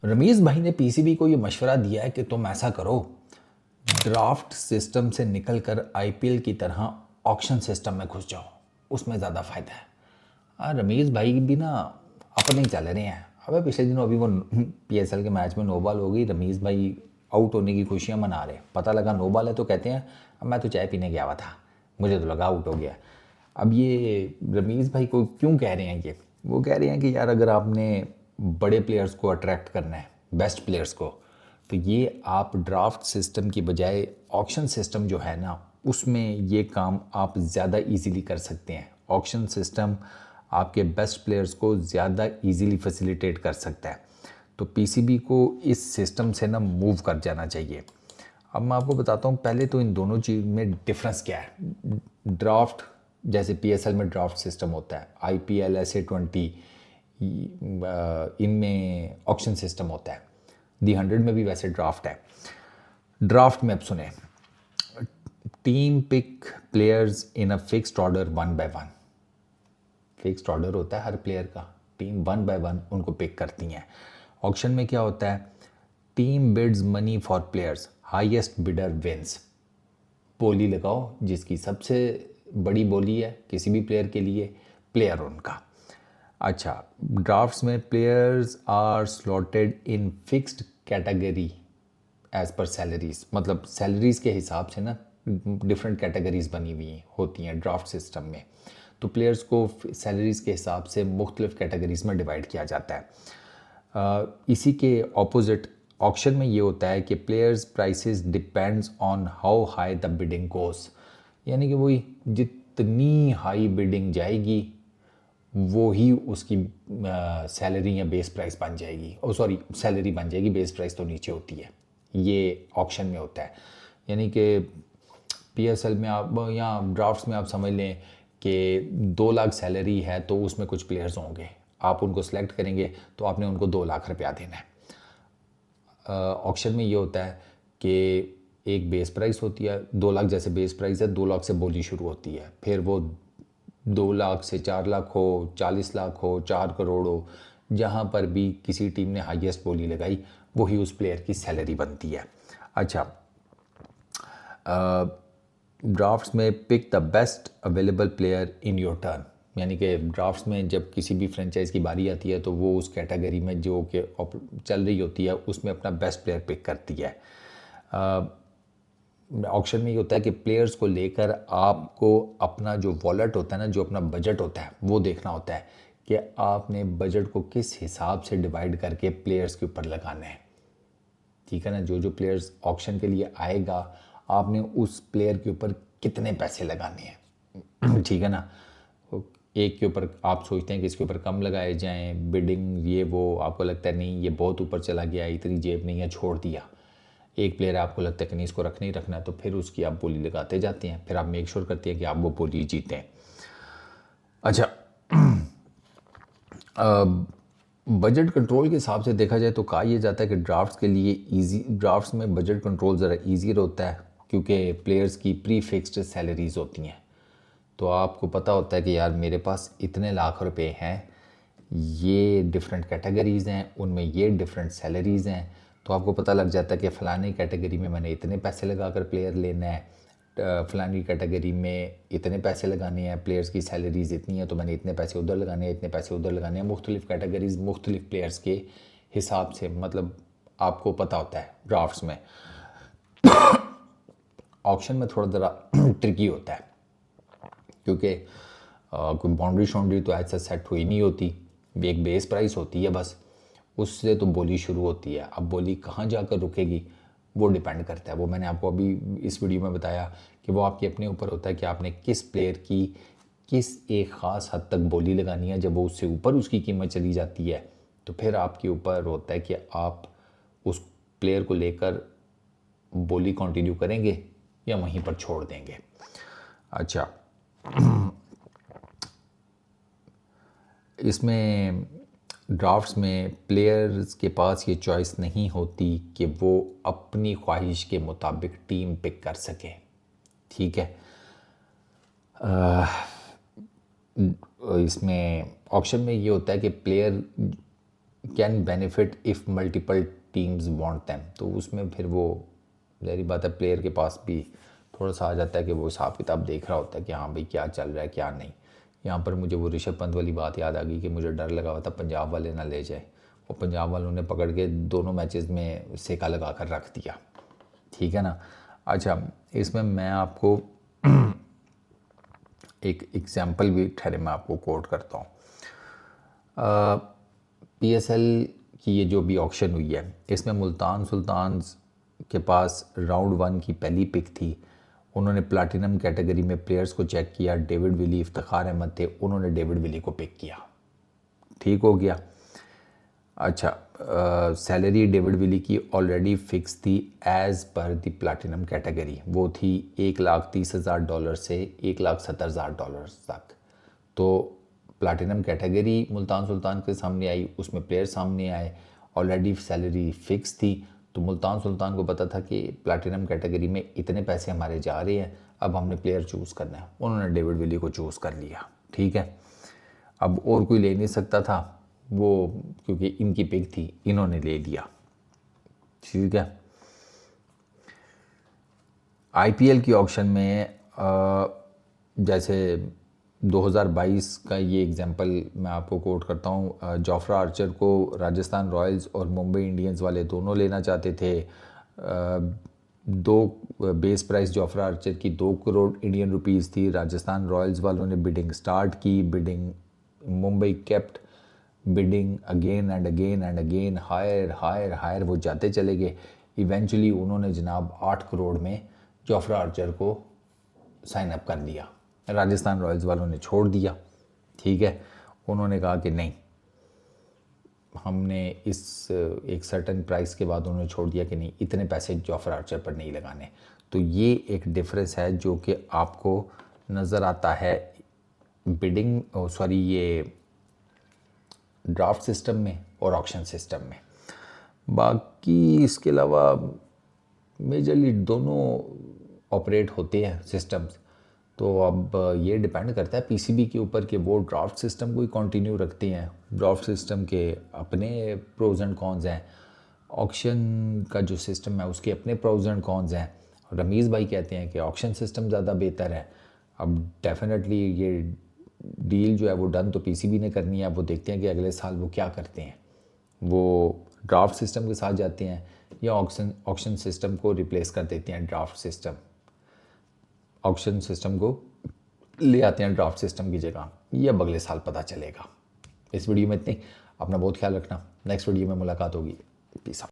रमीज़ भाई ने पीसीबी को ये मशवरा दिया है कि तुम ऐसा करो, ड्राफ्ट सिस्टम से निकलकर आईपीएल की तरह ऑक्शन सिस्टम में घुस जाओ, उसमें ज़्यादा फ़ायदा है। हाँ, रमीज़ भाई भी ना अपने ही चल रहे हैं। अबे पिछले दिनों अभी वो पीएसएल के मैच में नो बॉल हो गई, रमीज़ भाई आउट होने की खुशियाँ मना रहे। पता लगा नो बॉल है तो कहते हैं अब मैं तो चाय पीने गया हुआ था, मुझे तो लगा आउट हो गया। अब ये रमीज़ भाई को क्यों कह रहे हैं? ये वो कह रहे हैं कि यार अगर आपने बड़े प्लेयर्स को अट्रैक्ट करना है, बेस्ट प्लेयर्स को, तो ये आप ड्राफ्ट सिस्टम की बजाय ऑक्शन सिस्टम जो है ना, उसमें ये काम आप ज़्यादा इजीली कर सकते हैं। ऑक्शन सिस्टम आपके बेस्ट प्लेयर्स को ज़्यादा इजीली फैसिलिटेट कर सकता है। तो पीसीबी को इस सिस्टम से ना मूव कर जाना चाहिए। अब मैं आपको बताता हूँ पहले तो इन दोनों चीज़ में डिफरेंस क्या है। ड्राफ्ट, जैसे पीएसएल में ड्राफ्ट सिस्टम होता है, आईपीएल ऐसे 20 इनमें ऑक्शन सिस्टम होता है, दी 100 में भी वैसे ड्राफ्ट है। ड्राफ्ट में अब सुने, team pick players in a fixed order 1 by 1। Fixed order होता है हर प्लेयर का, टीम 1 by 1 उनको पिक करती हैं। ऑक्शन में क्या होता है, team bids money for players, highest bidder wins. बोली लगाओ, जिसकी सबसे बड़ी बोली है किसी भी प्लेयर के लिए, प्लेयर उनका। अच्छा, ड्राफ्ट्स में players are slotted in fixed category as per salaries, मतलब सैलरीज के हिसाब से ना डिफरेंट कैटेगरीज बनी हुई होती हैं ड्राफ्ट सिस्टम में। तो प्लेयर्स को सैलरीज के हिसाब से मुख्तलिफ कैटेगरीज में डिवाइड किया जाता है। इसी के ऑपोजिट ऑक्शन में ये होता है कि players prices depends on how high the bidding goes, यानी कि वही जितनी हाई बिडिंग जाएगी वो ही उसकी सैलरी या बेस प्राइस बन जाएगी। ओ सॉरी, सैलरी बन जाएगी, बेस प्राइस तो नीचे होती है। ये ऑक्शन में होता है। यानी कि पीएसएल में आप या ड्राफ्ट्स में आप समझ लें कि 2 लाख सैलरी है तो उसमें कुछ प्लेयर्स होंगे, आप उनको सेलेक्ट करेंगे तो आपने उनको 2 लाख रुपया देना है। ऑक्शन में ये होता है कि एक बेस प्राइस होती है, 2 लाख जैसे बेस प्राइस है, 2 लाख से बोली शुरू होती है, फिर वो 2 लाख से 4 लाख हो, 40 लाख हो, 4 करोड़ हो, जहाँ पर भी किसी टीम ने हाईएस्ट बोली लगाई वही उस प्लेयर की सैलरी बनती है। अच्छा, ड्राफ्ट्स में pick the best available player in your turn, यानी कि ड्राफ्ट्स में जब किसी भी फ्रेंचाइज की बारी आती है तो वो उस कैटेगरी में जो कि चल रही होती है उसमें अपना बेस्ट प्लेयर पिक करती है। ऑक्शन में ये होता है कि प्लेयर्स को लेकर आपको अपना जो वॉलेट होता है ना, जो अपना बजट होता है, वो देखना होता है कि आपने बजट को किस हिसाब से डिवाइड करके प्लेयर्स के ऊपर लगाना है। ठीक है ना, जो जो प्लेयर्स ऑक्शन के लिए आएगा आपने उस प्लेयर के ऊपर कितने पैसे लगाने हैं। ठीक है ना, एक के ऊपर आप सोचते हैं कि इसके ऊपर कम लगाए जाएं, बिडिंग ये वो, आपको लगता है नहीं ये बहुत ऊपर चला गया, इतनी जेब नहीं है, छोड़ दिया। एक प्लेयर आपको लगता है कि नहीं इसको रखना ही रखना है, तो फिर उसकी आप बोली लगाते जाते हैं, फिर आप मेक श्योर करते हैं कि आप वो बोली जीतें। अच्छा, बजट कंट्रोल के हिसाब से देखा जाए तो कहा यह जाता है कि ड्राफ्ट्स के लिए इजी, ड्राफ्ट्स में बजट कंट्रोल ज़रा ईजी होता है क्योंकि प्लेयर्स की प्री फिक्स्ड सैलरीज होती हैं। तो आपको पता होता है कि यार मेरे पास इतने लाख रुपए हैं, ये डिफरेंट कैटेगरीज़ हैं, उनमें ये डिफरेंट सैलरीज़ हैं। तो आपको पता लग जाता है कि फ़लानी कैटेगरी में मैंने इतने पैसे लगा कर प्लेयर लेना है, फ़लानी कैटेगरी में इतने पैसे लगाने हैं, प्लेयर्स की सैलरीज इतनी है तो मैंने इतने पैसे उधर लगाने हैं, इतने पैसे उधर लगाने हैं। मुख्तलिफ कैटेगरीज मुख्तलिफ प्लेयर्स के हिसाब से, मतलब आपको पता होता है ड्राफ्ट्स में। ऑक्शन में थोड़ा ज़रा ट्रिकी होता है क्योंकि कोई बाउंड्री शाउंड्री तो ऐसा सेट हुई नहीं होती, एक बेस प्राइस होती है बस, उससे तो बोली शुरू होती है। अब बोली कहाँ जाकर रुकेगी वो डिपेंड करता है, वो मैंने आपको अभी इस वीडियो में बताया कि वो आपके अपने ऊपर होता है कि आपने किस प्लेयर की किस एक ख़ास हद तक बोली लगानी है। जब वो उससे ऊपर उसकी कीमत चली जाती है तो फिर आपके ऊपर होता है कि आप उस प्लेयर को लेकर बोली कंटिन्यू करेंगे या वहीं पर छोड़ देंगे। अच्छा, इसमें ड्राफ्ट्स में प्लेयर्स के पास ये चॉइस नहीं होती कि वो अपनी ख्वाहिश के मुताबिक टीम पिक कर सके। ठीक है, इसमें ऑक्शन में ये होता है कि player can benefit if multiple teams want them. तो उसमें फिर वो जाहिर बात है प्लेयर के पास भी थोड़ा सा आ जाता है कि वो हिसाब किताब देख रहा होता है कि हाँ भाई क्या चल रहा है क्या नहीं। यहाँ पर मुझे वो ऋषभ पंत वाली बात याद आ गई कि मुझे डर लगा हुआ था पंजाब वाले ना ले जाए, वो पंजाब वालों ने पकड़ के दोनों मैचेस में सेका लगा कर रख दिया, ठीक है ना। अच्छा, इसमें मैं आपको एक एग्जाम्पल भी ठहरे मैं आपको कोट करता हूँ। PSL की ये जो भी ऑक्शन हुई है इसमें मुल्तान सुल्तान्स के पास राउंड 1 की पहली पिक थी। उन्होंने प्लैटिनम कैटेगरी में प्लेयर्स को चेक किया, डेविड विली इफ्तिखार अहमद थे, उन्होंने डेविड विली को पिक किया, ठीक हो गया। अच्छा, सैलरी डेविड विली की ऑलरेडी फिक्स थी as per the platinum category, वो थी $1,30,000 से $1,70,000 तक। तो प्लैटिनम कैटेगरी मुल्तान सुल्तान के सामने आई, उसमें प्लेयर सामने आए, ऑलरेडी सैलरी फिक्स थी। तो मुल्तान सुल्तान को पता था कि प्लैटिनम कैटेगरी में इतने पैसे हमारे जा रहे हैं, अब हमने प्लेयर चूज़ करना है। उन्होंने डेविड विली को चूज़ कर लिया, ठीक है। अब और कोई ले नहीं सकता था वो, क्योंकि इनकी पिक थी, इन्होंने ले लिया, ठीक है। IPL की ऑक्शन में जैसे 2022 का ये एग्जांपल मैं आपको कोट करता हूँ। जोफ्रा आर्चर को राजस्थान रॉयल्स और मुंबई इंडियंस वाले दोनों लेना चाहते थे। दो बेस प्राइस जोफ्रा आर्चर की 2 करोड़ इंडियन रुपीस थी। राजस्थान रॉयल्स वालों ने बिडिंग स्टार्ट की, bidding Mumbai kept bidding again and again and again, higher higher higher, वो जाते चले गए। इवेंचुअली उन्होंने जनाब 8 करोड़ में जोफ्रा आर्चर को साइन अप कर लिया। राजस्थान रॉयल्स वालों ने छोड़ दिया, ठीक है। उन्होंने कहा कि नहीं, हमने इस एक सर्टन प्राइस के बाद उन्होंने छोड़ दिया कि नहीं, इतने पैसे जोफ्रा आर्चर पर नहीं लगाने। तो ये एक डिफरेंस है जो कि आपको नज़र आता है बिडिंग ये ड्राफ्ट सिस्टम में और ऑक्शन सिस्टम में। बाकी इसके अलावा मेजरली दोनों ऑपरेट होते हैं सिस्टम्स। तो अब ये डिपेंड करता है PCB के ऊपर कि वो ड्राफ्ट सिस्टम को ही कंटिन्यू रखते हैं। ड्राफ्ट सिस्टम के अपने प्रोज एंड कॉन्स हैं, ऑक्शन का जो सिस्टम है उसके अपने प्रोज एंड कॉन्स हैं। रमीज़ भाई कहते हैं कि ऑक्शन सिस्टम ज़्यादा बेहतर है। अब डेफिनेटली ये डील जो है वो डन तो PCB ने करनी है। वो देखते हैं कि अगले साल वो क्या करते हैं, वो ड्राफ्ट सिस्टम के साथ जाते हैं या ऑक्शन सिस्टम को रिप्लेस कर देते हैं। ड्राफ्ट सिस्टम ऑक्शन सिस्टम को ले आते हैं ड्राफ्ट सिस्टम की जगह, ये अब अगले साल पता चलेगा। इस वीडियो में इतनी, अपना बहुत ख्याल रखना। नेक्स्ट वीडियो में मुलाकात होगी। पीस।